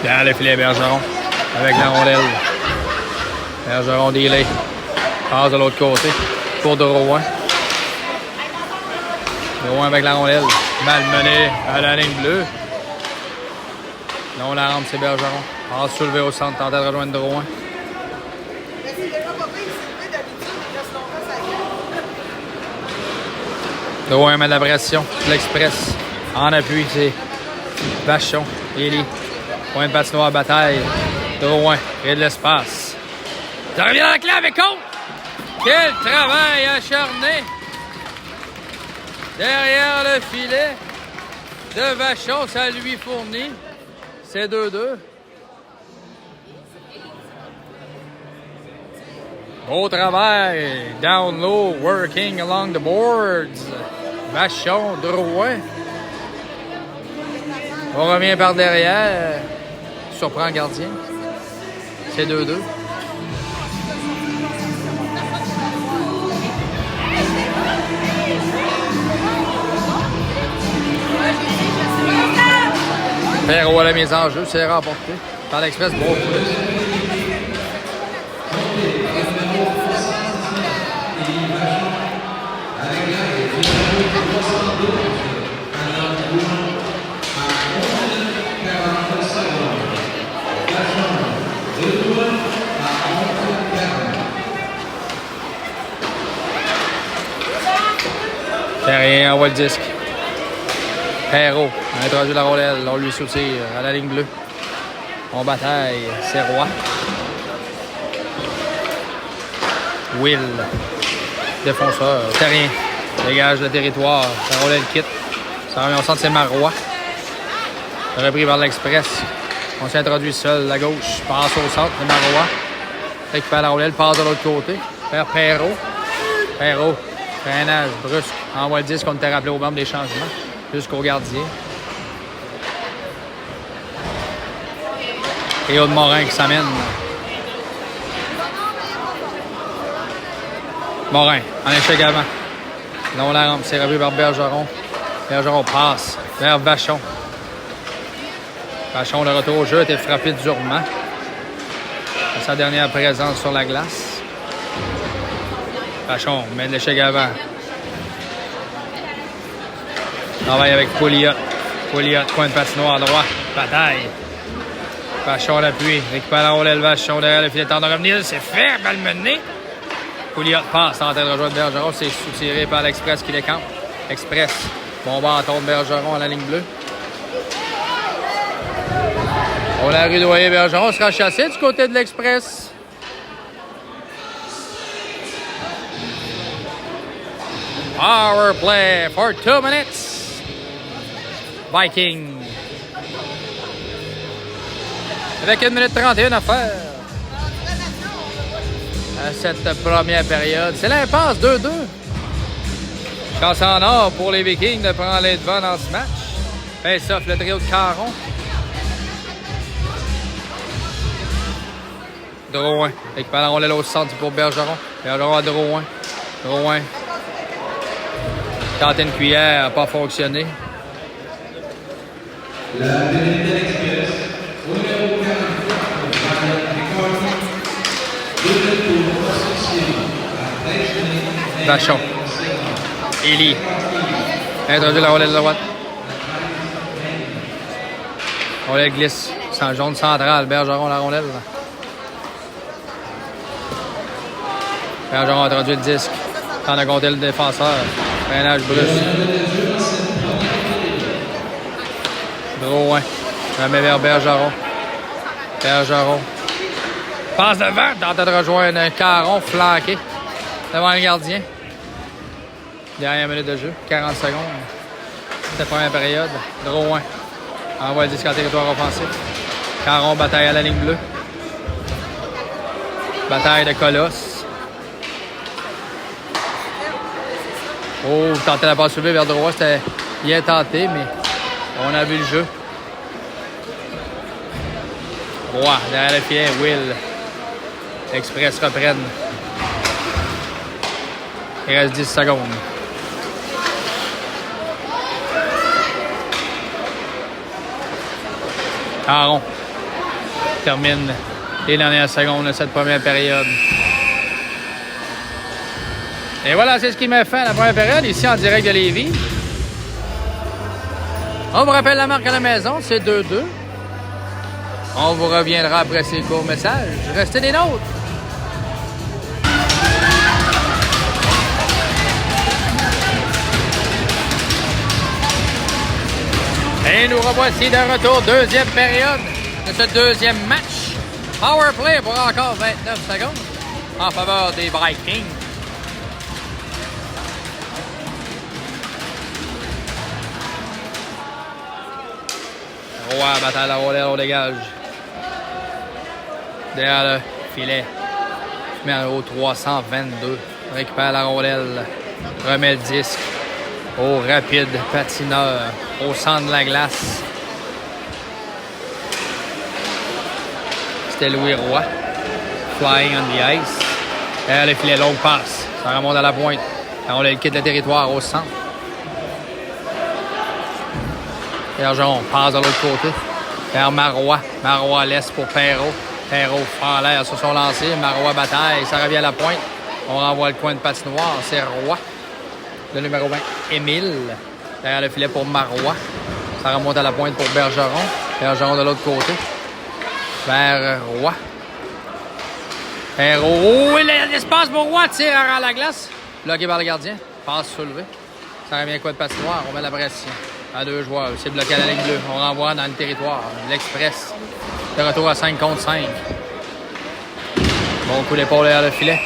Derrière le filet, Bergeron. Avec la rondelle. Bergeron delay. Passe de l'autre côté. Pour Drouin. Drouin avec la rondelle. Malmené à la ligne bleue. Non, la rampe, c'est Bergeron. Passe soulevé au centre. Tente de rejoindre Drouin. Drouin met de la pression. L'Express. En appui, c'est Vachon. Élie. Point de patinoire, bataille. Drouin. Et de l'espace. Ça revient dans la clé avec compte. Quel travail acharné. Derrière le filet de Vachon, ça lui fournit. C'est 2-2. Beau travail. Down low, working along the boards. Vachon, Drouin. On revient par derrière. Surprend le gardien. C'est 2-2. Perrault à la mise en jeu, c'est remporté par l'Express Beaupré. Terrien envoie le disque. Perrault a introduit la rondelle. On lui soutire à la ligne bleue. On bataille. C'est Roy. Will. Défenseur. Terrien. Dégage le territoire. La rondelle quitte. Ça revient au centre, c'est Marois. Repris par l'Express. On s'introduit seul à gauche. Passe au centre, c'est Marois. Récupère la rondelle. Passe de l'autre côté. Vers Perrault. Perrault. Freinage brusque. Envoie le disque qu'on était rappelé au membre des changements. Jusqu'au gardien. Et Aude Morin qui s'amène. Morin, en échec avant. Non, la rampe, c'est repris par Bergeron. Bergeron passe vers Vachon. Vachon, le retour au jeu, a été frappé durement. À sa dernière présence sur la glace. Vachon met de l'échec avant. Travaille avec Pouliot. Pouliot, coin de patinoire droit. Bataille. Vachon l'appui. Récupère la rondelle. Vachon derrière le filet. Tente de revenir. C'est fait. Malmené. Pouliot passe en train de rejoindre Bergeron. C'est soutiré par l'Express qui décampe. Express. Bon bâton de Bergeron à la ligne bleue. On a rudoyé Bergeron. Sera chassé du côté de l'Express. Power play for 2 minutes. Viking. Avec 1 minute 31 à faire. À cette première période. C'est l'impasse 2-2. Chance en or pour les Vikings de prendre les devants dans ce match. Face-off le trio de Caron. Drouin. Récupère la rondelle au centre pour Bergeron. Bergeron à Drouin. Drouin. Tenter une cuillère, n'a pas fonctionné. Vachon. Élie. Introduit la rondelle de droite. Rondelle glisse. Sans jaune central. Bergeron la rondelle. Bergeron a introduit le disque. Tente de compter le défenseur. Freinage brusque. Drouin. Remet vers Bergeron. Bergeron. Passe devant. Tente de rejoindre un Caron flanqué devant le gardien. Dernière minute de jeu. 40 secondes. Cette première période. Drouin. Envoie le disque en territoire offensif. Caron bataille à la ligne bleue. Bataille de Colosse. Oh, tenter la passe soulevée vers Drouin. C'était bien tenté, mais on a vu le jeu. Roy, derrière le filet, Will. Express reprenne. Il reste 10 secondes. Caron. termine les dernières secondes de cette première période. Et voilà, c'est ce qui met fin à la première période, ici en direct de Lévis. On vous rappelle la marque à la maison, c'est 2-2. On vous reviendra après ces courts messages. Restez des nôtres! Et nous revoici de retour, deuxième période de ce deuxième match. Power play pour encore 29 secondes en faveur des Vikings. Roy battant la rondelle, on dégage. Derrière le filet. Numéro 322. Récupère la rondelle. Remet le disque. Au rapide patineur. Au centre de la glace. C'était Louis Roy. Flying on the ice. Derrière le filet, longue passe. Ça remonte à la pointe. La rondelle quitte le territoire au centre. Bergeron passe de l'autre côté. Vers Marois. Marois laisse pour Perrault. Perrault en l'air sur son lancer. Marois bataille. Ça revient à la pointe. On renvoie le coin de patinoire. C'est Roy. Le numéro 20, Émile. Derrière le filet pour Marois. Ça remonte à la pointe pour Bergeron. Bergeron de l'autre côté. Vers Roy. Perrault. Oh, l'espace pour Roy. Tire à la glace. Bloqué par le gardien. Passe soulevée. Ça revient à coin de patinoire. On met la pression. À 2 joueurs. C'est bloqué à la ligne bleue. On renvoie dans le territoire. L'Express. De retour à 5 contre 5. Bon coup d'épaule derrière le filet.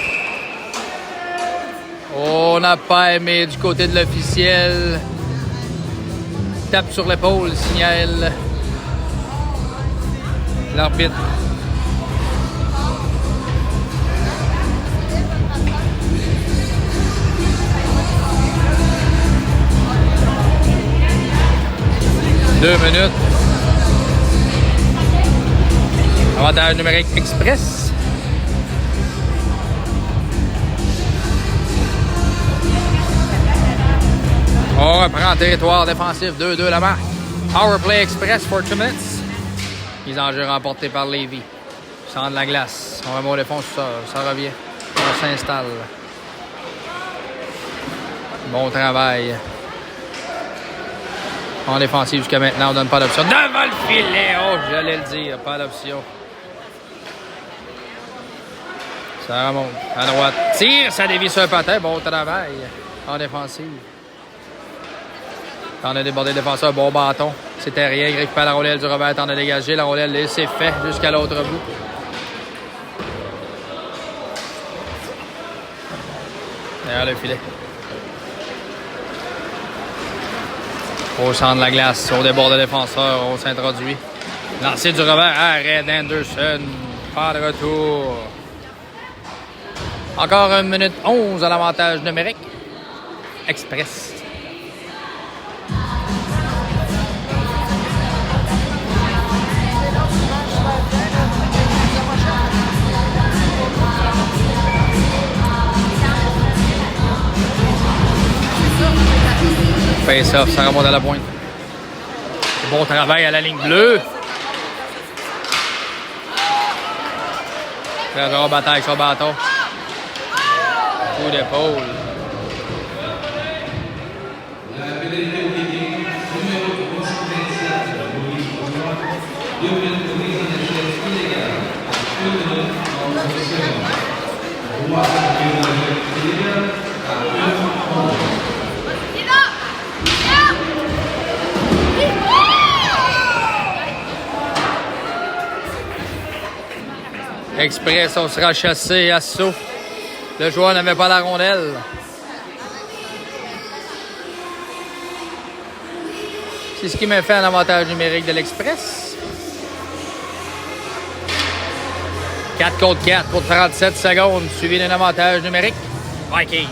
Oh, on n'a pas aimé du côté de l'officiel. Tape sur l'épaule, signale l'arbitre. Deux minutes. Avantage numérique Express. On reprend en territoire défensif. 2-2 la marque. Power play Express for 2 minutes. Mise en jeu remportée par Lévis. Centre de la glace. On remonte au fond, ça revient. On s'installe. Bon travail. En défensive jusqu'à maintenant, on donne pas d'option. Devant le filet! Oh, j'allais le dire, pas d'option. Ça remonte à droite. Tire, ça dévie sur un patin. Bon travail en défensive. On a débordé le défenseur, bon bâton. C'était rien. Il récupère la rondelle du Robert. On a dégagé. La rondelle, c'est fait jusqu'à l'autre bout. Derrière le filet. Au centre de la glace, au débord de défenseur, on s'introduit. Lancé du Robert, arrêt d'Anderson. Pas de retour. Encore 1 minute 11 à l'avantage numérique. Express. Face-off, ça remonte à la pointe. Bon travail à la ligne bleue. Bergeron bataille avec son bâton. Coup d'épaule. Express, on sera chassé à saut. Le joueur n'avait pas la rondelle. C'est ce qui m'a fait un avantage numérique de l'Express. 4 contre 4 pour 37 secondes, suivi d'un avantage numérique. Viking.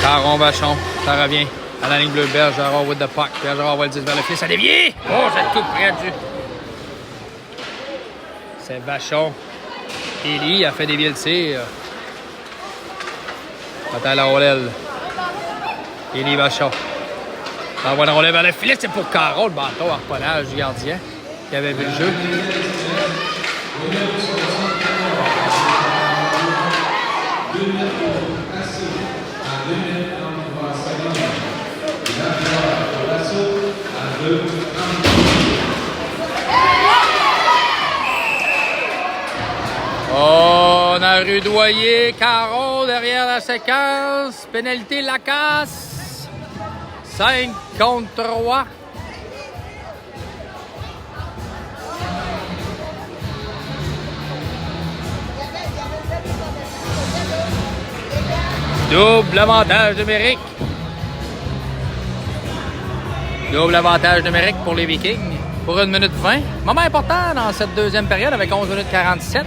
Caron Vachon, ça revient à la ligne bleue. Bergeron with the puck. Bergeron envoie le 10 vers le pied, ça dévie! Oh, c'est tout près du... C'est Vachon. Élie a fait dévier le tir. Bataille la rondelle. Élie Vachon. Envoie la rondelle vers le filet. C'est pour Caron, le bâton, harponnage du gardien qui avait vu le jeu. On a rudoyé Caron derrière la séquence. Pénalité Lacasse. 5 contre 3. Double avantage numérique. Double avantage numérique pour les Vikings. Pour 1 minute 20. Moment important dans cette deuxième période avec 11 minutes 47.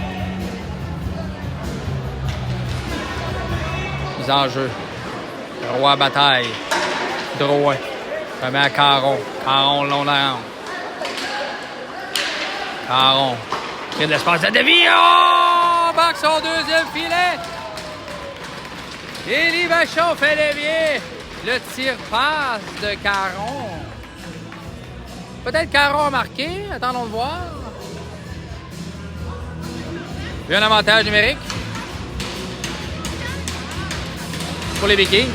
Mise en jeu. Roy bataille. Drouin. Remet à Caron. Caron long la ronde. Caron. Il y a de l'espace de dévie. Oh! Back son deuxième filet. Élie Vachon fait dévier. Le tir passe de Caron. Peut-être Caron a marqué. Attendons de voir. Il y a un avantage numérique pour les Vikings.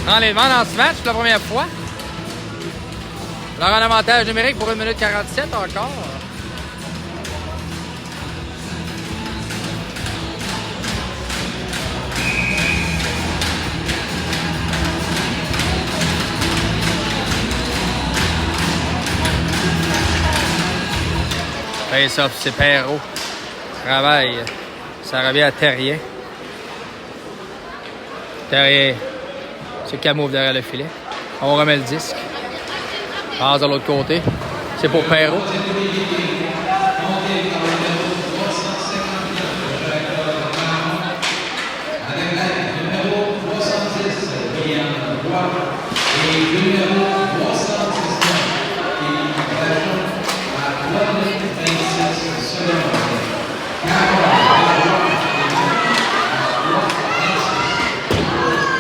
Enlèvement dans ce match pour la première fois. Alors un avantage numérique pour 1 minute 47 encore. Face-off, c'est Perrault. Travail. Ça revient à Terrien. Terrien se camoufle derrière le filet. On remet le disque. Passe de l'autre côté. C'est pour Perrault.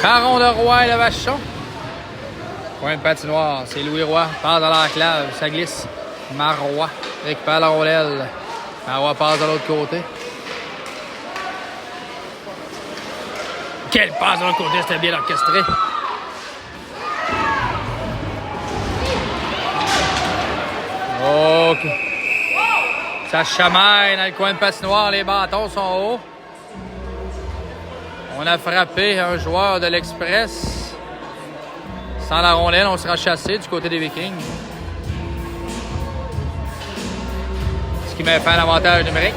Caron de Roy et le Vachon. Point de patinoire, c'est Louis Roy. Passe dans l'enclave, ça glisse. Marois récupère la rondelle. Marois passe de l'autre côté. Quelle passe de l'autre côté, c'était bien orchestré. Oh! Ça chamaille dans le coin de patinoire, les bâtons sont hauts. On a frappé un joueur de l'Express. Sans la rondelle, on sera chassé du côté des Vikings. Ce qui met fin à l'avantage numérique.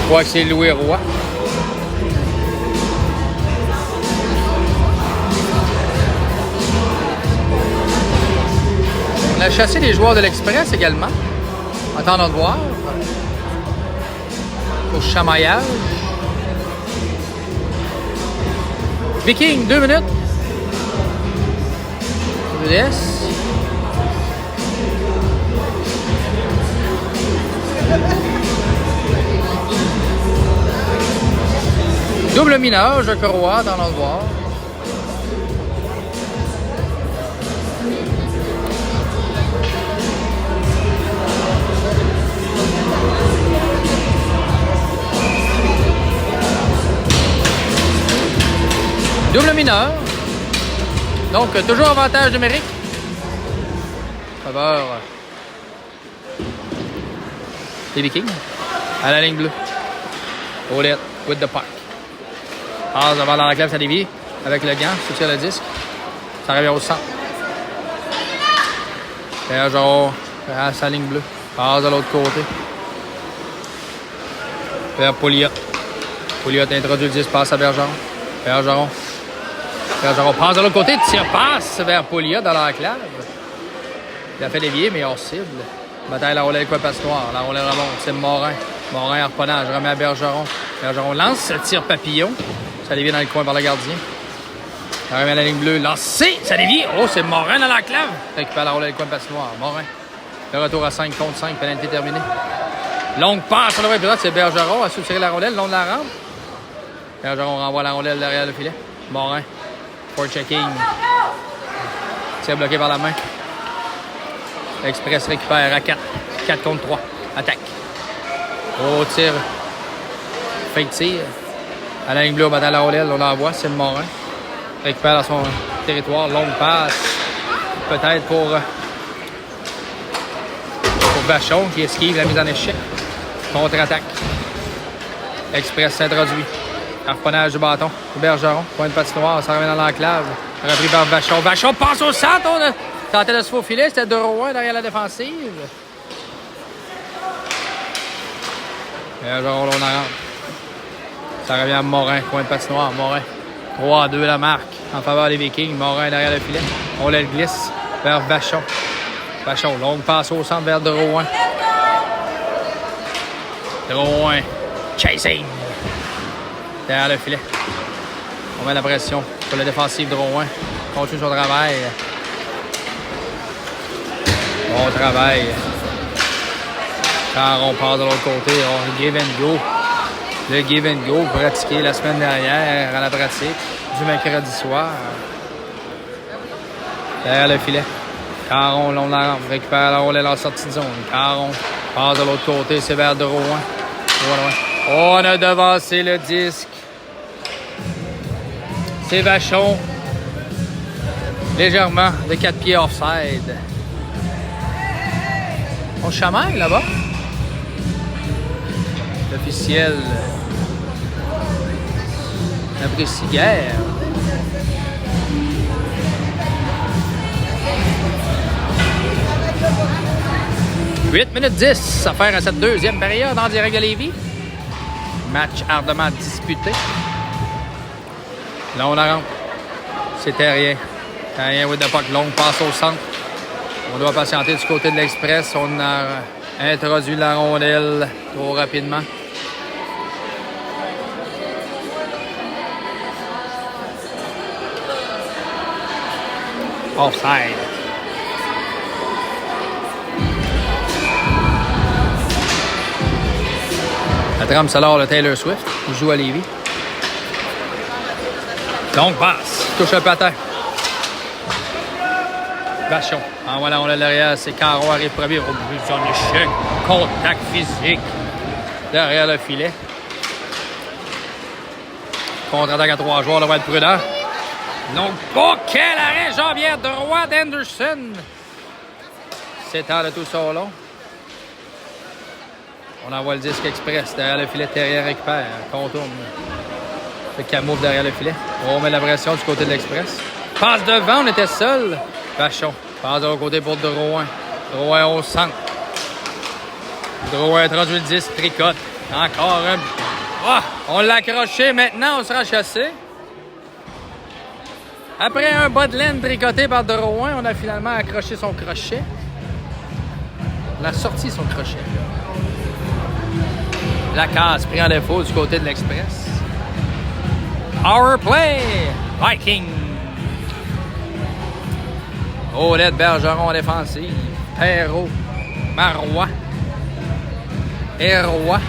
Je crois que c'est Louis Roy. On a chassé les joueurs de l'Express également. Attendons de voir. Pour chamaillage. Viking, 2 minutes. Je laisse. Double mineur, je crois, attendons de voir. Double mineur. Donc, toujours avantage numérique. Faveur des Vikings. À la ligne bleue. Paulette, with the puck. Passe devant dans la clave, ça dévie. Avec le gant, soutient le disque. Ça revient au centre. Bergeron à sa ligne bleue. Passe de l'autre côté. Vers Pouliot. Pouliot introduit le disque, passe à Bergeron. Bergeron. Bergeron passe de l'autre côté, tire passe vers Pouliot dans l'enclave. Il a fait dévier, mais hors cible. Bataille la rondelle, quoi, patinoire. La rondelle remonte, c'est Morin. Morin, harponnage, remet à Bergeron. Bergeron lance, tire papillon. Ça dévie dans le coin par le gardien. Ça revient à la ligne bleue. Lancé. Ça dévie. Oh, c'est Morin dans la clave. Récupère la rondelle du coin de patinoire. Morin. Le retour à 5 contre 5. Pénalité terminée. Longue passe. On devrait c'est Bergeron. À soutirer la rondelle. Long de la rampe. Bergeron renvoie la rondelle derrière le filet. Morin. For checking. Tir bloqué par la main. Express récupère à 4. 4 contre 3. Attaque. Oh, tir. Fake tir. À la ligne bleue, on bat à la rondelle. On l'envoie. C'est le Morin. Récupère dans son territoire. Longue passe. Peut-être pour Vachon qui esquive la mise en échec. Contre-attaque. Express s'introduit. Harponnage du bâton. Bergeron. Point de patinoire. Ça revient dans l'enclave. Repris par Vachon. Vachon passe au centre. On tentait de se faufiler. C'était 2-1 derrière la défensive. Bergeron, on en rentre. Ça revient à Morin. Point de patinoire. Morin. 3-2 la marque en faveur des Vikings. Morin derrière le filet. On le glisse vers Vachon. Vachon, longue passe au centre vers Drouin. Drouin. Chasing. Derrière le filet. On met la pression sur le défensif Drouin. Continue son travail. Bon travail. Quand on passe de l'autre côté, on give and go. Le give and go pratiqué la semaine dernière à la pratique du mercredi soir. Derrière le filet. Caron, long de la rampe, récupère la rondelle en sortie de zone. Caron passe de l'autre côté, c'est vers Drouin. Oh, on a devancé le disque. C'est Vachon. Légèrement de 4 pieds offside. On chamaille là-bas. L'officiel n'apprécie guère. « 8 minutes 10 à faire à cette deuxième période en direct de Lévis. Match ardemment disputé. Là, on la rentre. C'est Terrien. Terrien with the puck. Longue passe au centre. On doit patienter du côté de l'Express. On a introduit la rondelle trop rapidement. Offside. La trame sonore de Taylor Swift. Il joue à Lévis. Longue passe. Touche un peu à terre. Vachon. En voilà, on l'a derrière. C'est Caron arrive premier. Au but de son échec. Contact physique. Derrière le filet. Contre-attaque à 3 joueurs. On va être prudent. Donc, oh, quel arrêt! Jambière droit d'Anderson. S'étend de tout son long. On envoie le disque express. Derrière le filet, Terrien récupère. Contourne. Le camoufle derrière le filet. On met la pression du côté de l'Express. Passe devant, on était seul. Vachon. Passe de l'autre côté pour Drouin. Drouin au centre. Drouin introduit le disque, tricote. Encore un. Ah! On l'a accroché. Maintenant, on sera chassé. Après un bas de laine tricoté par Drouin, on a finalement accroché son crochet. On a sorti son crochet. La casse pris en défaut du côté de l'Express. Power play! Viking! Olette, Bergeron en défensive. Perrault, Marois, Hérois.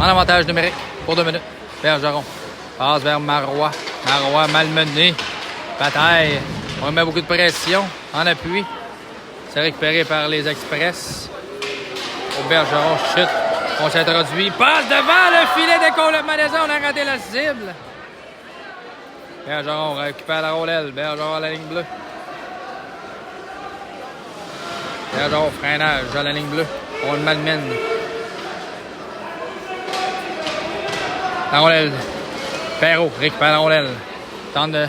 En avantage numérique pour 2 minutes. Bergeron passe vers Marois. Marois malmené. Bataille. On met beaucoup de pression en appui. C'est récupéré par les Express. Au Bergeron chute. On s'introduit. Passe devant le filet de complètement descend. On a raté la cible. Bergeron récupère la rondelle. Bergeron à la ligne bleue. Bergeron freinage à la ligne bleue. On le malmène. La rondelle. Perrault récupère la rondelle. Tente de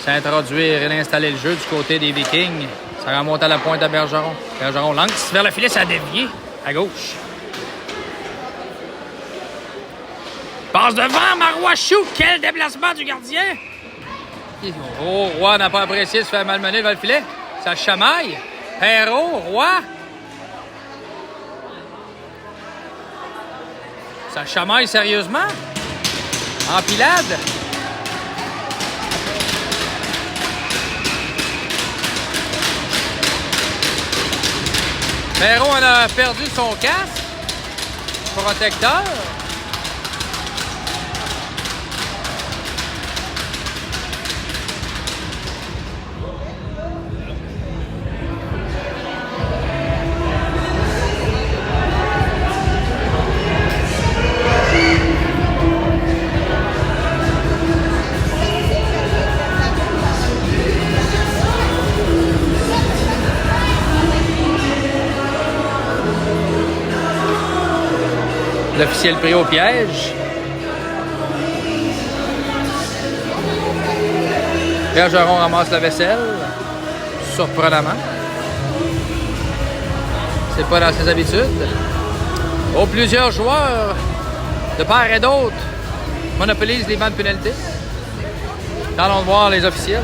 s'introduire et d'installer le jeu du côté des Vikings. Ça remonte à la pointe à Bergeron. Bergeron lance vers le filet. Ça a dévié à gauche. Passe devant, Marois shoot. Quel déplacement du gardien! Oh, Roy n'a pas apprécié de se faire malmener devant le filet. Ça chamaille. Perrault, Roy. Ça chamaille sérieusement. Empilade. Perron en a perdu son casque protecteur. L'officiel pris au piège. Bergeron ramasse la vaisselle. Surprenamment. C'est pas dans ses habitudes. Oh, plusieurs joueurs, de part et d'autre, monopolisent les bancs de pénalité. Allons voir les officiels.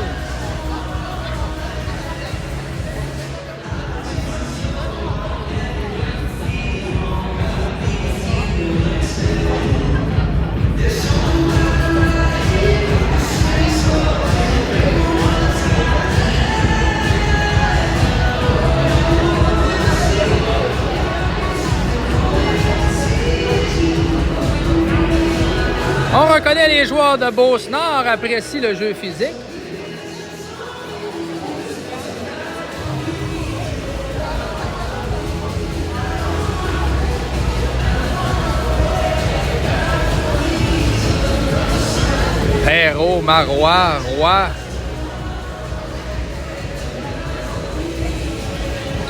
On reconnaît les joueurs de Beauce-Nord, apprécient le jeu physique. Perrault, Marois, Roy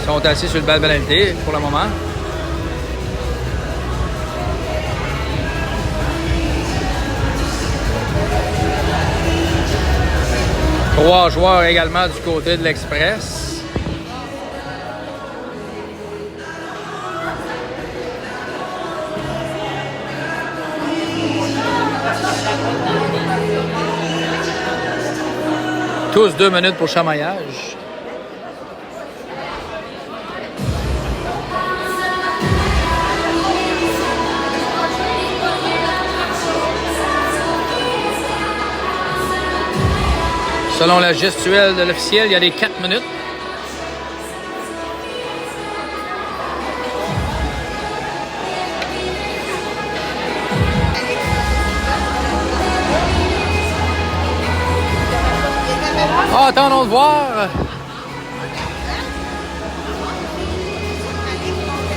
sont assis sur le banc de pénalité pour le moment. Trois joueurs également du côté de l'Express. Tous 2 minutes pour chamaillage. Selon la gestuelle de l'officiel, il y a des 4 minutes. Ah, attendons de voir.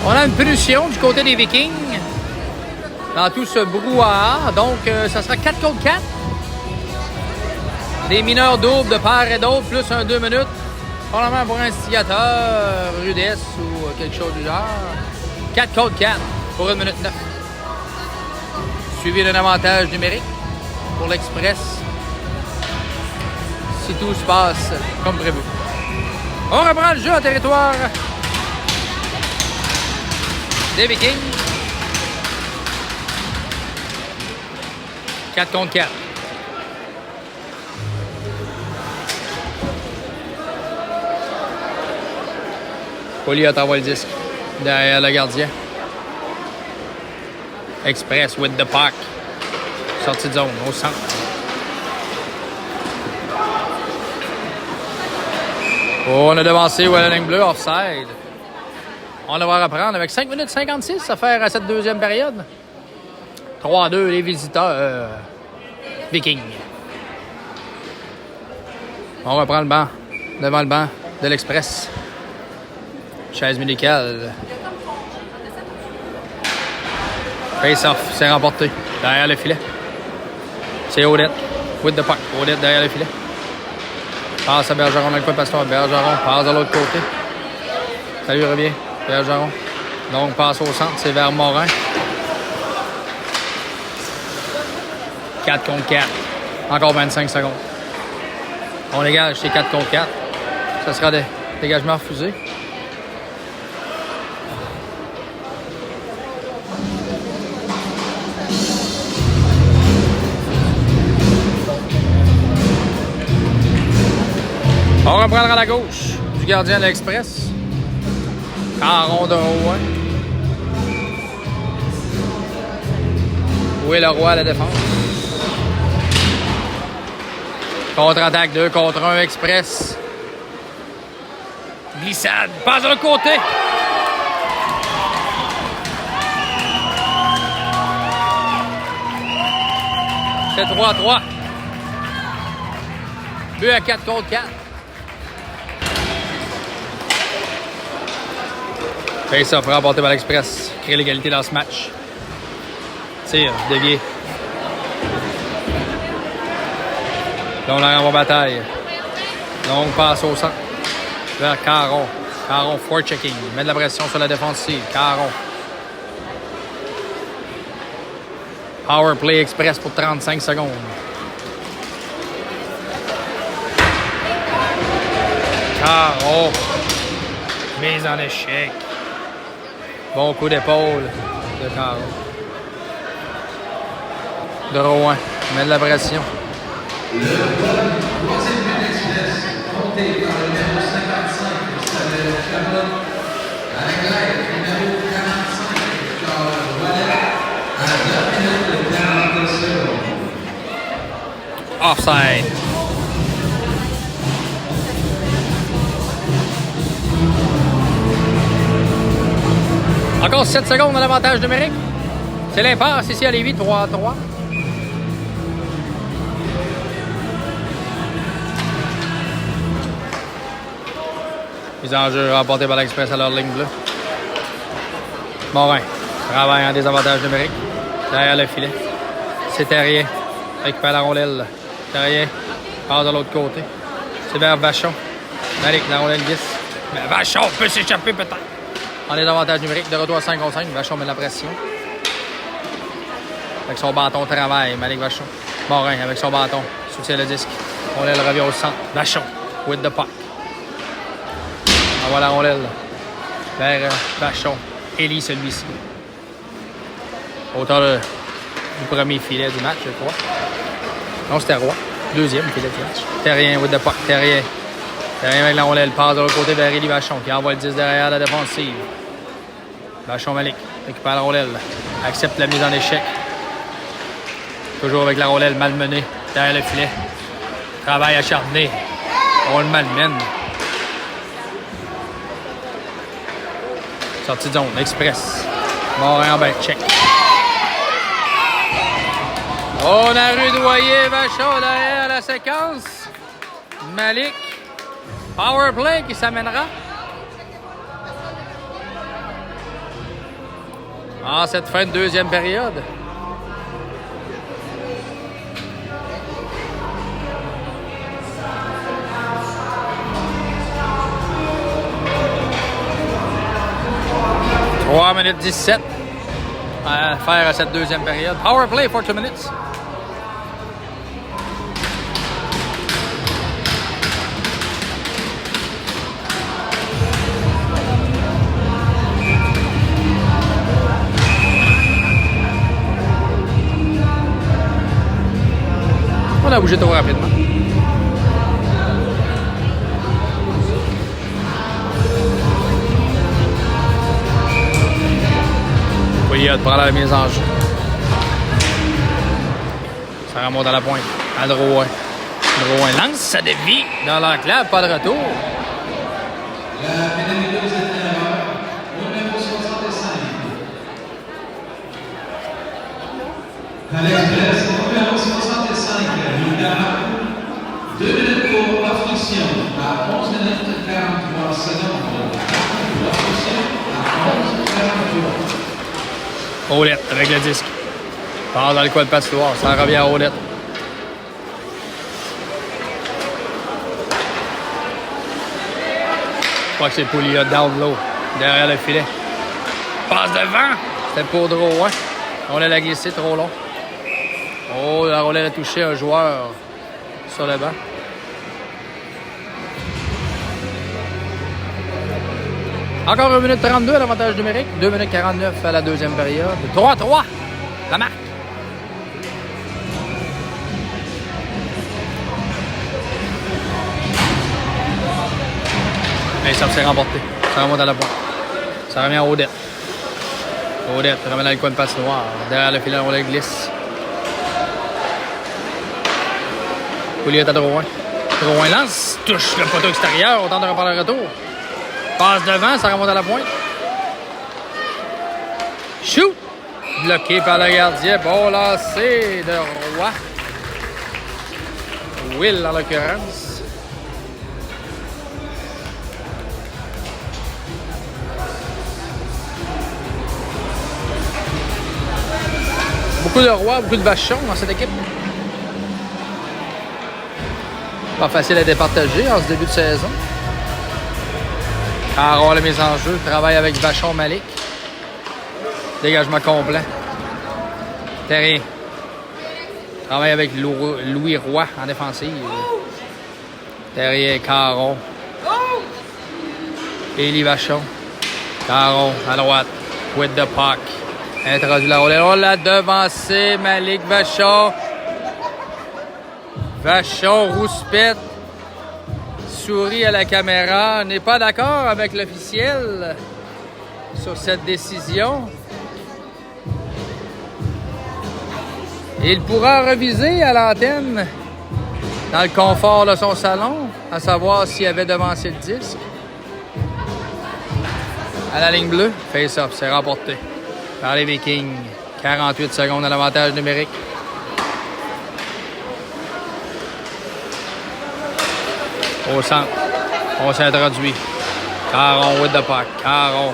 On a une punition du côté des Vikings dans tout ce brouhaha. Donc, ça sera 4 contre 4. Des mineurs doubles de part et d'autre, plus un 2 minutes. Probablement pour un instigateur, rudesse ou quelque chose du genre. 4 contre 4 pour 1 minute 9. Suivi d'un avantage numérique pour l'Express. Si tout se passe comme prévu. On reprend le jeu en territoire des Vikings. 4 contre 4. Pouliot envoie le disque derrière le gardien. Express with the puck. Sortie de zone au centre. Oh, on a devancé à la ligne bleue, offside. On devra reprendre avec 5 minutes 56 à faire à cette deuxième période. 3-2 les visiteurs Vikings. On reprend le banc, devant le banc de l'Express. Chaise médicale. Face-off, c'est remporté. Derrière le filet. C'est Odette. With the puck. Odette derrière le filet. Passe à Bergeron dans le coin de Pasteur. Bergeron passe de l'autre côté. Ça lui revient. Bergeron. Donc, passe au centre. C'est vers Morin. 4 contre 4. Encore 25 secondes. On dégage, c'est 4 contre 4. Ça sera des dégagements refusés. On reprendra à la gauche du gardien de l'Express. Caron de Rouen. Où est le roi à la défense? Contre-attaque 2 contre 1 Express. Glissade. Passe de l'autre côté. C'est 3-3. But à 4 contre 4. Ça pour remporter par l'Express. Créer l'égalité dans ce match. Tire, dévié. Là, on arrive en bataille. Longue passe au centre. Vers Caron. Caron, forechecking. Met de la pression sur la défensive. Caron. Power play express pour 35 secondes. Caron. Mise en échec. Bon coup d'épaule de Caron. Drouin. Met de la pression. Le troisième but d'Express, compté par le numéro 55, Isabelle Chabot, avec l'aide numéro 45, Charles Wallet, à 9 minutes et 40 secondes. Offside. Encore 7 secondes dans l'avantage numérique. C'est l'impasse ici à Lévis, 3-3. Mise en jeu remportée par l'Express à leur ligne bleue. Morin travaille en désavantage numérique. Derrière le filet. C'est Terrien. Récupère la rondelle. Terrien passe de l'autre côté. C'est vers Vachon. Malik, la rondelle glisse. Mais Vachon peut s'échapper peut-être. En désavantage numérique, de retour à 5 contre 5. Vachon met de la pression. Avec son bâton travail, Malik Vachon. Morin avec son bâton. Soutient le disque. Rondelle revient au centre. Vachon with the puck. Envoie la rondelle vers Vachon. Élie celui-ci. Hauteur du premier filet du match, je crois. Non, c'était Roy. Deuxième filet du match. Terrien with the puck. Terrien avec la rondelle. Passe de l'autre côté vers Élie Vachon qui envoie le 10 derrière la défensive. Vachon Malik récupère la rondelle. Accepte la mise en échec. Toujours avec la rondelle malmenée derrière le filet. Travail acharné. On le malmène. Sortie de zone, Express. Morin en back check. On a rudoyé Vachon derrière la séquence. Malik. Power play qui s'amènera. En cette fin de deuxième période. « 3 minutes 17 à faire à cette deuxième période. Power play for 2 minutes. On a bougé trop rapidement. Pouliot prend la mise en jeu. Ça remonte à la pointe. À Drouin. Drouin lance, ça dévie dans l'enclave, pas de retour. La pénalité aux intérieurs, numéro 65. À l'Express, numéro 65, Lucas. 2 minutes pour obstruction à 11 minutes 43 secondes. Obstruction à 11 43. Aulette avec le disque. Part dans le coin de patinoire. Ça revient à Aulette. Je crois que c'est Pouliot down low. Derrière le filet. Passe devant. C'était pour Drouin. On l'a glissé trop long. Oh, la rondelle a touché un joueur sur le banc. Encore 1 minute 32 à l'avantage numérique. 2 minutes 49 à la deuxième période. 3-3. La marque. Mais ça s'est remporté. Ça remonte à la pointe. Ça revient à Odette. Odette ramène dans le coin de patinoire. Derrière le filet, on la glisse. Pouliot à Drouin. Drouin lance. Touche le poteau extérieur. On tente de reprendre le retour. Passe devant, ça remonte à la pointe. Shoot! Bloqué par le gardien. Bon lancer de Roy. Will en l'occurrence. Beaucoup de rois, beaucoup de vachons dans cette équipe. Pas facile à départager en ce début de saison. Caron, la mise en jeu, travaille avec Vachon Malik. Dégagement complet. Terrien. Travaille avec Louis Roy en défensive. Terrien, Caron. Élie Vachon. Caron à droite. With the puck. Introduit la rondelle. On l'a devancé. Malik Vachon. Vachon rouspète. Sourit à la caméra. N'est pas d'accord avec l'officiel sur cette décision. Il pourra reviser à l'antenne dans le confort de son salon, à savoir s'il avait devancé le disque. À la ligne bleue, face-off, c'est remporté par les Vikings. 48 secondes à l'avantage numérique. Au centre, on s'introduit. Caron with the puck. Caron.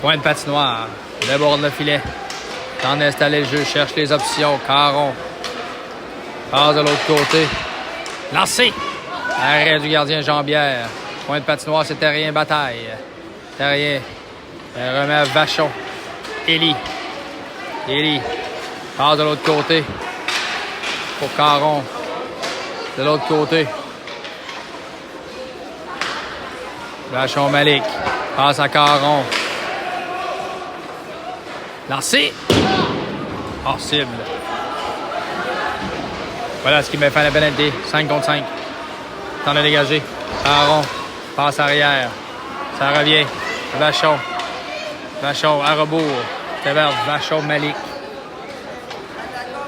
Point de patinoire. Déborde le filet. Temps d'installer le jeu. Cherche les options. Caron. Passe de l'autre côté. Lancé. Arrêt du gardien Jambière. Point de patinoire, c'est Terrien Bataille. Terrien. Elle remet à Vachon. Élie. Élie. Passe de l'autre côté. Pour Caron. De l'autre côté. Vachon Malik. Passe à Caron. Lancé. Hors cible. Voilà ce qui met fin à la pénalité. 5 contre 5. Temps de dégager. Caron. Passe arrière. Ça revient. Vachon. Vachon à rebours. C'est vers Vachon Malik.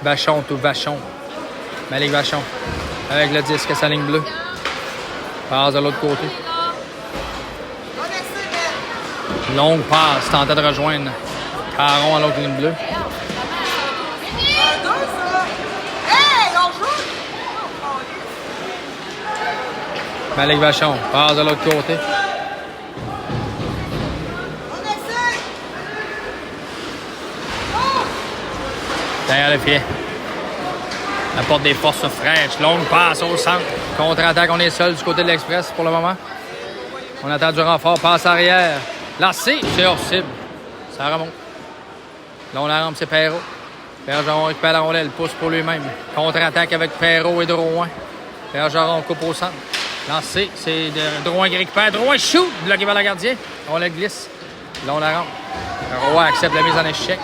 Vachon tout Vachon. Malik Vachon. Avec le disque à sa ligne bleue. Passe de l'autre côté. Longue passe, tentait de rejoindre Caron à l'autre ligne bleue. Malik Vachon passe de l'autre côté. Derrière le filet. Apporte des forces fraîches. Longue passe au centre. Contre-attaque, on est seul du côté de l'Express pour le moment. On attend du renfort, passe arrière. Lancé, c'est hors cible. Ça remonte. Là, on la rampe, c'est Perrault. Bergeron récupère la rondelle, pousse pour lui-même. Contre-attaque avec Perrault et Drouin. Bergeron coupe au centre. Lancé, c'est Drouin qui récupère. Drouin shoot, bloqué par le gardien. On la glisse. Là, on la rampe. Roy accepte la mise en échec.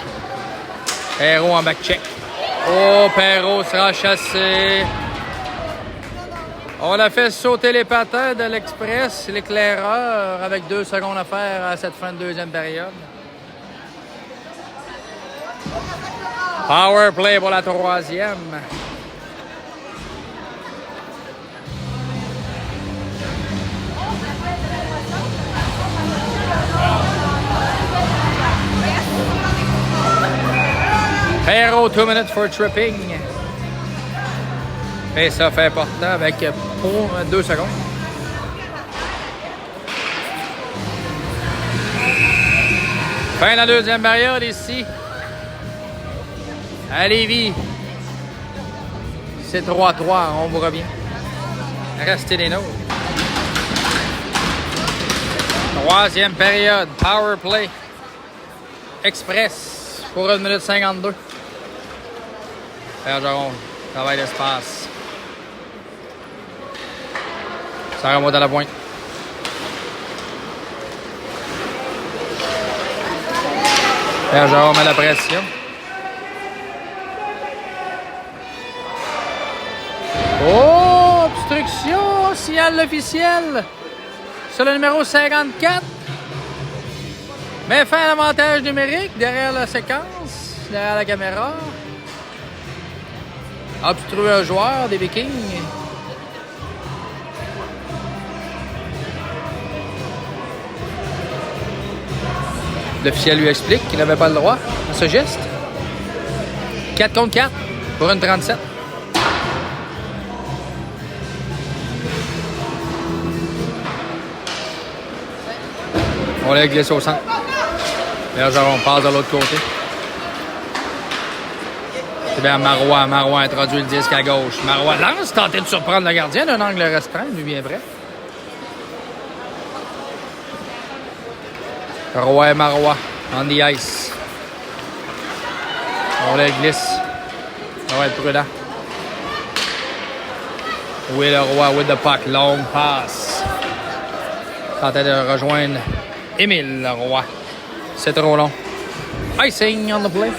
Perrault en back-check. Oh, Perrault sera chassé. On a fait sauter les patins de l'Express, l'éclaireur, avec 2 secondes à faire à cette fin de deuxième période. Power play pour la troisième. Perrault, 2 minutes for tripping. Et ça fait important avec pour 2 secondes. Fin de la deuxième période ici. À Lévis. C'est 3-3. On vous revient. Restez des nôtres. Troisième période. Power play. Express. Pour 1 minute 52. Bergeron. Travail d'espace. Ça remonte à la pointe. Bergeron met la pression. Oh! Obstruction! Signal officiel sur le numéro 54. Mais fin à l'avantage numérique derrière la séquence, derrière la caméra. Obstrué un joueur des Vikings. L'officiel lui explique qu'il n'avait pas le droit à ce geste. 4 contre 4 pour une 37. On la glisse au centre. Bergeron passe de l'autre côté. C'est bien Marois. Marois introduit le disque à gauche. Marois lance, tenté de surprendre le gardien d'un angle restreint, lui bien vrai. Roy et Marois on the ice. On la glisse. On va être prudent. Oui, le Roi with the puck. Long pass. Tentait de rejoindre Émile Leroy. C'est trop long. Icing on the play.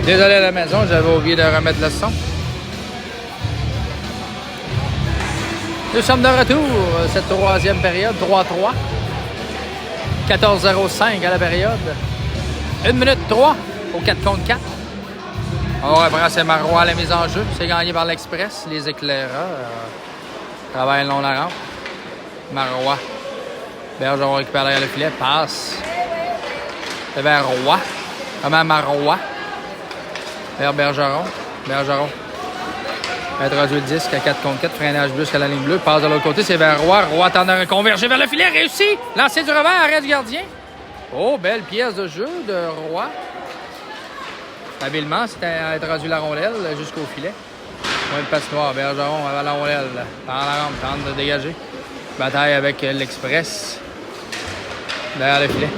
Désolé à la maison, j'avais oublié de remettre le son. Nous sommes de retour, cette troisième période, 3-3. 14-0-5 à la période. 1 minute 3 au 4 contre 4. On reprend, c'est Marois à la mise en jeu. C'est gagné par l'Express, les éclaireurs. Travail long la rampe. Marois. Bergeron récupère derrière le filet. Passe. C'est vers Roy. Comment Marois. Vers Bergeron. Bergeron. Introduit le disque à 4 contre 4. Freinage brusque à la ligne bleue. Passe de l'autre côté. C'est vers Roy. Roy tente de converger vers le filet. Réussi. Lancer du revers. Arrêt du gardien. Oh, belle pièce de jeu de Roy. Habilement, c'était introduit la rondelle jusqu'au filet. Point de patinoire. Bergeron avant la rondelle. Par la rampe. Tente de dégager. Bataille avec l'Express. Derrière le filet.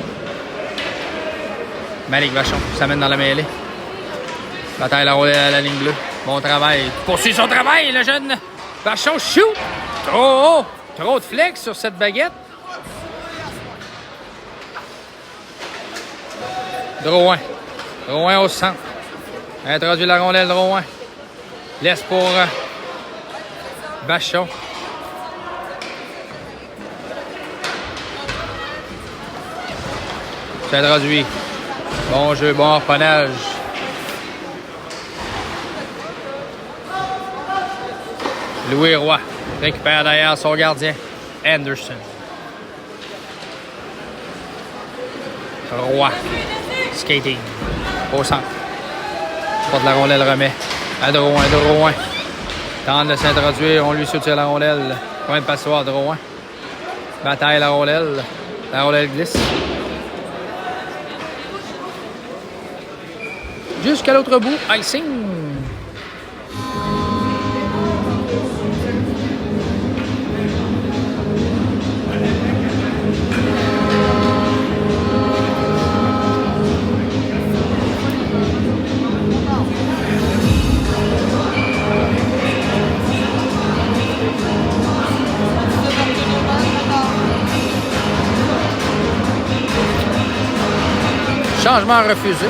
Malik Vachon s'amène dans la mêlée. Bataille la rondelle à la ligne bleue. Bon travail. Poursuit son travail, le jeune Vachon. Shoot! Trop haut. Trop de flex sur cette baguette. Drouin. Drouin au centre. Introduit la rondelle Drouin. Laisse pour Vachon. C'est introduit. Bon jeu, bon harponnage. Louis Roy récupère derrière son gardien, Anderson. Roy. Skating. Au centre. Porte la rondelle remet. À Drouin, Drouin. Tente de s'introduire, on lui soutient la rondelle. Point de passoire, Drouin. Bataille la rondelle. La rondelle glisse. Jusqu'à l'autre bout, icing. Changement refusé.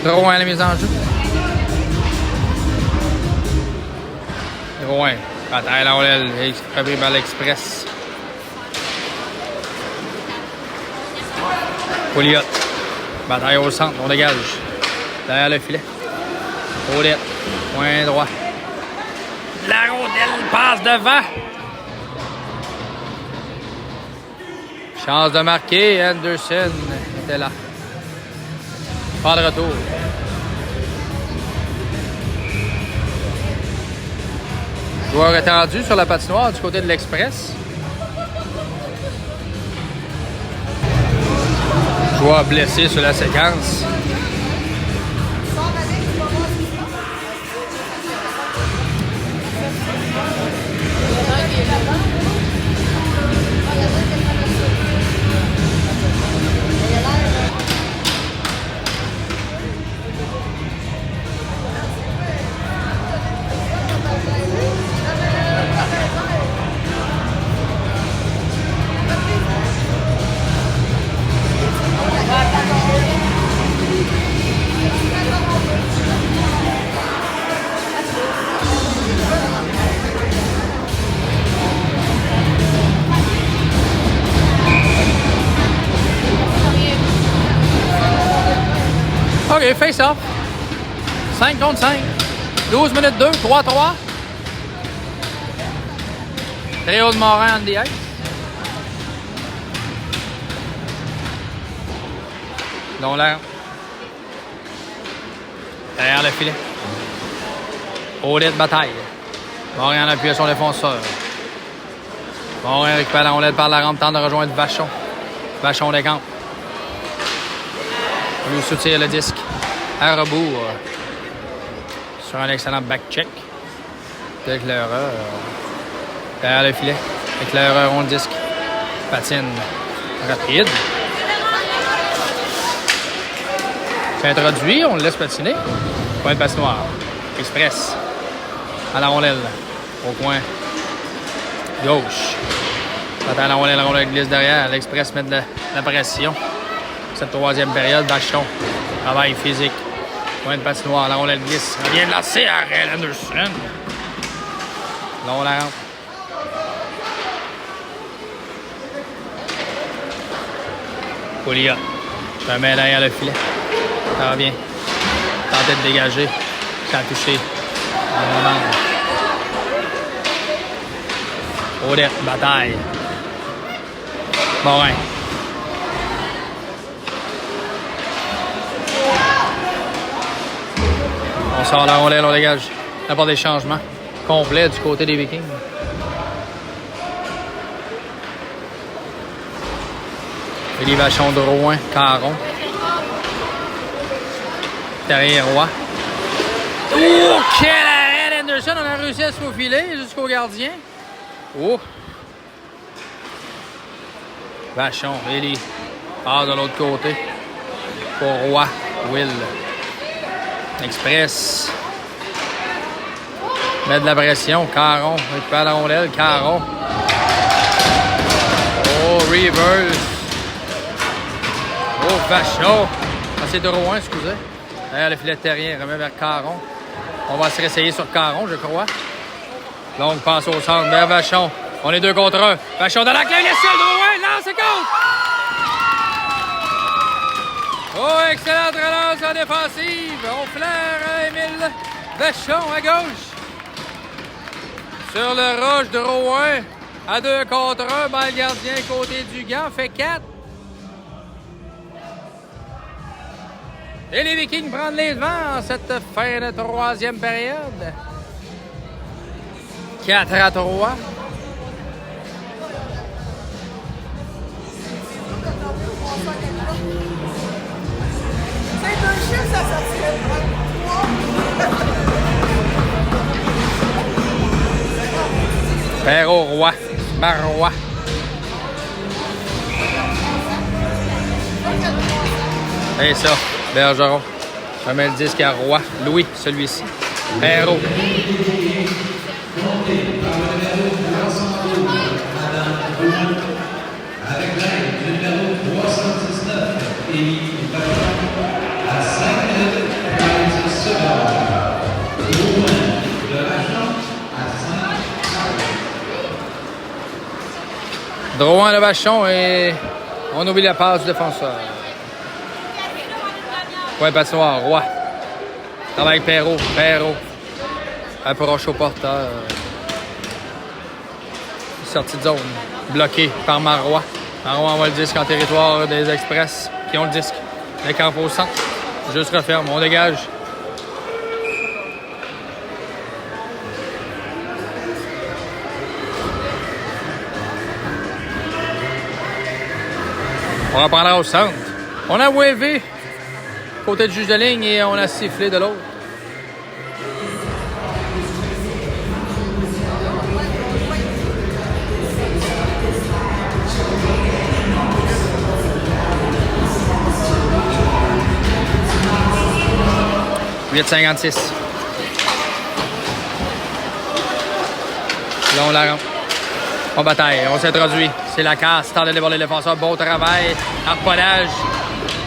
Drouin à la mise en jeu. Drouin. Bataille la rondelle. Repris par l'Express. Pouliot. Bataille au centre. On dégage. Derrière le filet. Paulette. Point droit. La rondelle passe devant. Chance de marquer. Anderson était là. Pas de retour. Joueur étendu sur la patinoire du côté de l'Express. Joueur blessé sur la séquence. OK, face-off. 5 contre 5. 12 minutes 2, 3-3. Théo de Morin on the ice. Long l'air. Derrière le filet. Audit bataille. Morin en appui à son défenseur. Morin récupère la rondelle par la rampe, tente de rejoindre Vachon. Vachon décampe. Lui soutire le disque à rebours. Sur un excellent back-check. L'éclaireur. Derrière le filet. L'éclaireur rond le disque. Patine rapide. C'est introduit, on le laisse patiner. Point de patinoire. Express. À la rondelle. Au coin gauche. Attends la rondelle glisse derrière. L'Express met de la pression. Cette troisième période, Vachon. Travail physique. Point de patinoire. La rondelle glisse. On vient de lancer à Red Anderson. Long la rampe. Pouliot. Je remets derrière le filet. Ça revient. Tenter de dégager. Ça a touché. En demande. Odette, bataille. Morin. On sort la rondelle, on dégage. Il n'y a pas des changements complets du côté des Vikings. Élie Vachon de Rouen, Caron. Terrien Roy. Oh, quel arrêt d'Anderson! On a réussi à se faufiler jusqu'au gardien. Oh! Vachon, Élie. Part de l'autre côté. Pour Roy, Will. Express. Met de la pression. Caron récupère la rondelle. Caron. Oh, reverse. Oh, Vachon. Ah, c'est de Rouen, excusez. Derrière le filet de Terrien, remet vers Caron. On va se réessayer sur Caron, je crois. Longue passe au centre vers Vachon. On est 2 contre 1. Vachon dans la clé, il est seul, Drouin. Lance et compte! Oh, excellente relance en défensive. On flaire Émile Vachon à gauche. Sur le roche de Rouen. À 2 contre 1. Ben, le gardien côté du gant fait 4. Et les Vikings prennent les devants en cette fin de troisième période. 4-3. C'est un chiffre, ça sortirait de Perrault, Roy, Marois. Et ça, Bergeron. Je mets le disque à Roy. Louis, celui-ci. Perrault. Avec l'aide du numéro 319, Élie Vachon, à 5 minutes 15 secondes. De Vachon à 5. Drouin de Vachon et on oublie la passe du défenseur. Point patinoire, Roy. Travaille Perrault. Perrault. Approche au porteur. Sortie de zone. Bloqué par Marois. Marois envoie le disque en territoire des Express qui ont le disque. Les camps au centre. Juste referme. On dégage. On reprendra au centre. On a wavé côté du juge de ligne et on a sifflé de l'autre. « 8,56. » Là, on la rampe. On bataille, on s'introduit. C'est la casse, temps de déborder le défenseur. Beau travail. Harponnage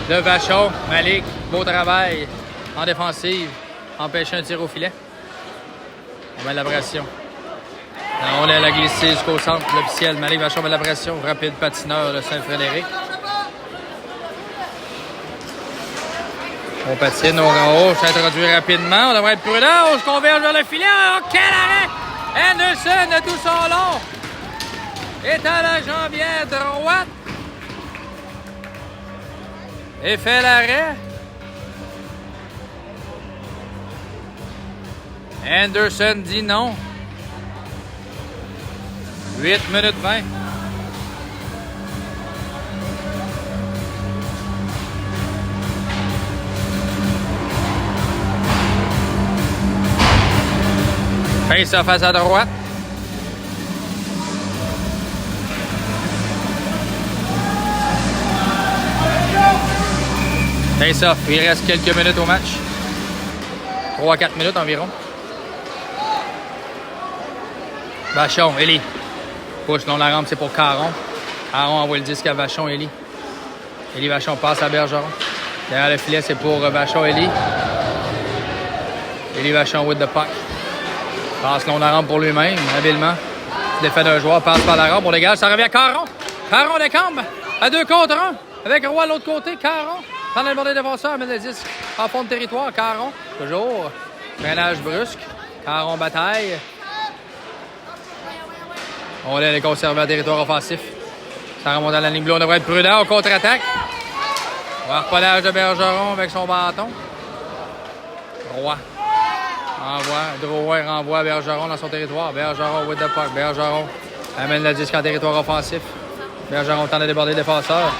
de Vachon. Malik, beau travail en défensive. Empêcher un tir au filet. On met de la pression. On l'a glissé jusqu'au centre. L'officiel, Malik Vachon met de la pression. Rapide patineur de Saint-Frédéric. On patine au haut, s'introduit rapidement. On devrait être prudent. On se converge vers le filet. Oh, quel arrêt! Anderson de tout son long est à la jambière droite. Et fait l'arrêt. Anderson dit non. 8 minutes 20. Face à droite. Face-off. Il reste quelques minutes au match. 3-4 minutes environ. Vachon, Élie. Push long la rampe, c'est pour Caron. Caron envoie le disque à Vachon, Élie. Élie Vachon passe à Bergeron. Derrière le filet, c'est pour Vachon, Élie. Élie Vachon with the puck. Passe long la rampe pour lui-même, habilement. Défait d'un joueur, passe par la rampe, on dégage, ça revient à Caron. Caron décampe à 2 contre 1. Avec Roy de l'autre côté, Caron. Dans le bord des défenseurs, met le disque en fond de territoire. Caron, toujours. Ménage brusque. Caron bataille. On laisse les conserver à territoire offensif. Ça remonte à la ligne bleue. On devrait être prudent. On contre-attaque. Harponnage de Bergeron avec son bâton. Roy. Drouin renvoie Bergeron dans son territoire. Bergeron with the puck. Bergeron amène le disque en territoire offensif. Bergeron tente de déborder le défenseur.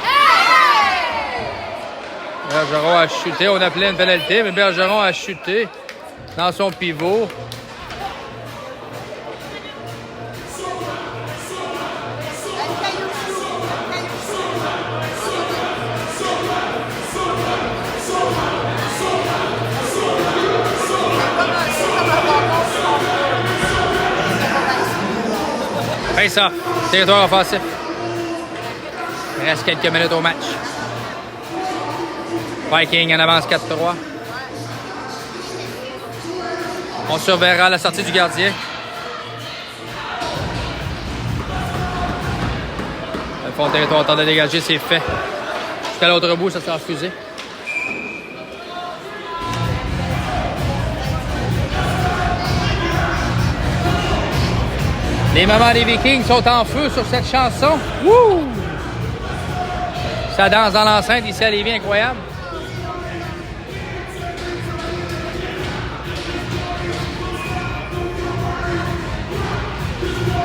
Bergeron a chuté. On appelait une pénalité, mais Bergeron a chuté dans son pivot. Hey ça, territoire offensif. Il reste quelques minutes au match. Viking en avance 4-3. On surveillera la sortie du gardien. Le fond de territoire tente de dégager, c'est fait. Jusqu'à l'autre bout, ça sera refusé. Les mamans des Vikings sont en feu sur cette chanson. Wouh! Ça danse dans l'enceinte ici à Lévis, incroyable.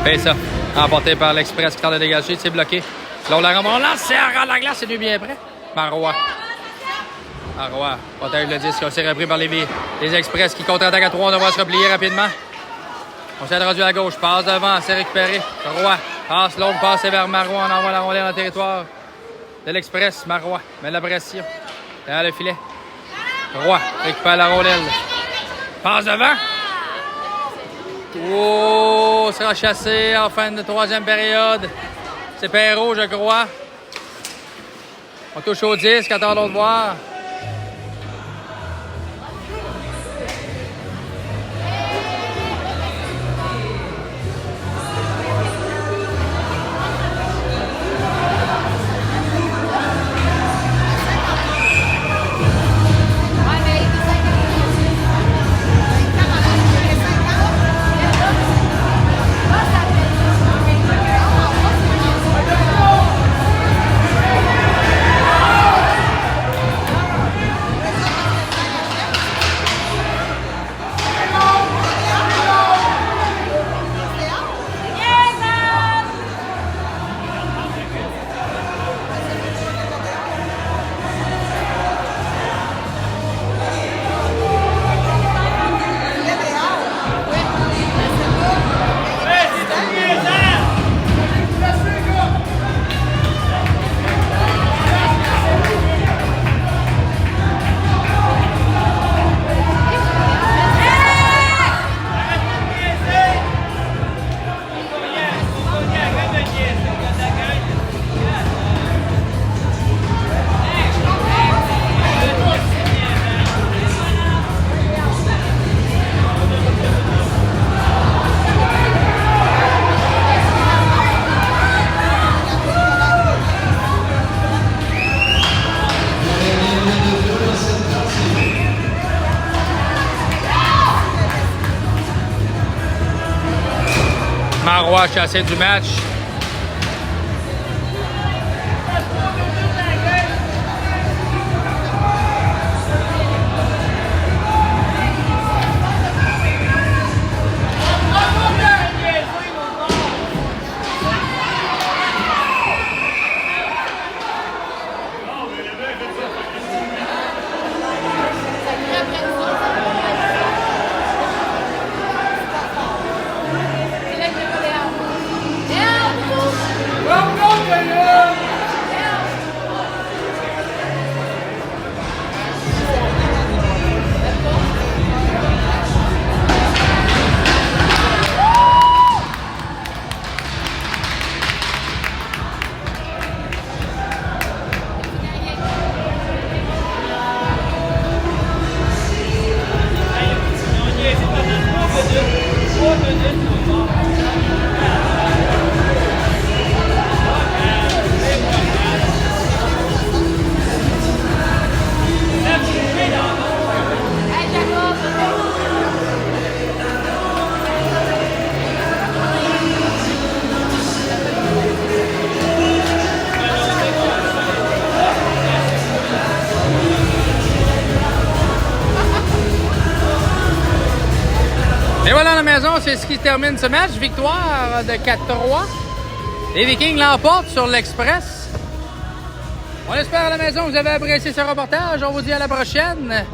Et ça, emporté par l'Express qui tente de dégager, c'est bloqué. Là, on la ramène, on lance, c'est à la glace, c'est lui bien prêt. Marois. Marois protège le disque, on s'est repris par les Express qui contre-attaquent à 3, on devra se replier rapidement. On s'est rendu à gauche, passe devant, c'est récupéré. Roy, passe longue, passe vers Marois, on envoie la rondelle dans le territoire de l'Express. Marois met la pression derrière le filet. Roy récupère la rondelle. Passe devant. Oh, sera chassé en fin de troisième période. C'est Perrault, je crois. On touche au disque, attendons de voir. Marois chassé du match. Et voilà à la maison, c'est ce qui termine ce match. Victoire de 4-3. Les Vikings l'emportent sur l'Express. On espère à la maison que vous avez apprécié ce reportage. On vous dit à la prochaine.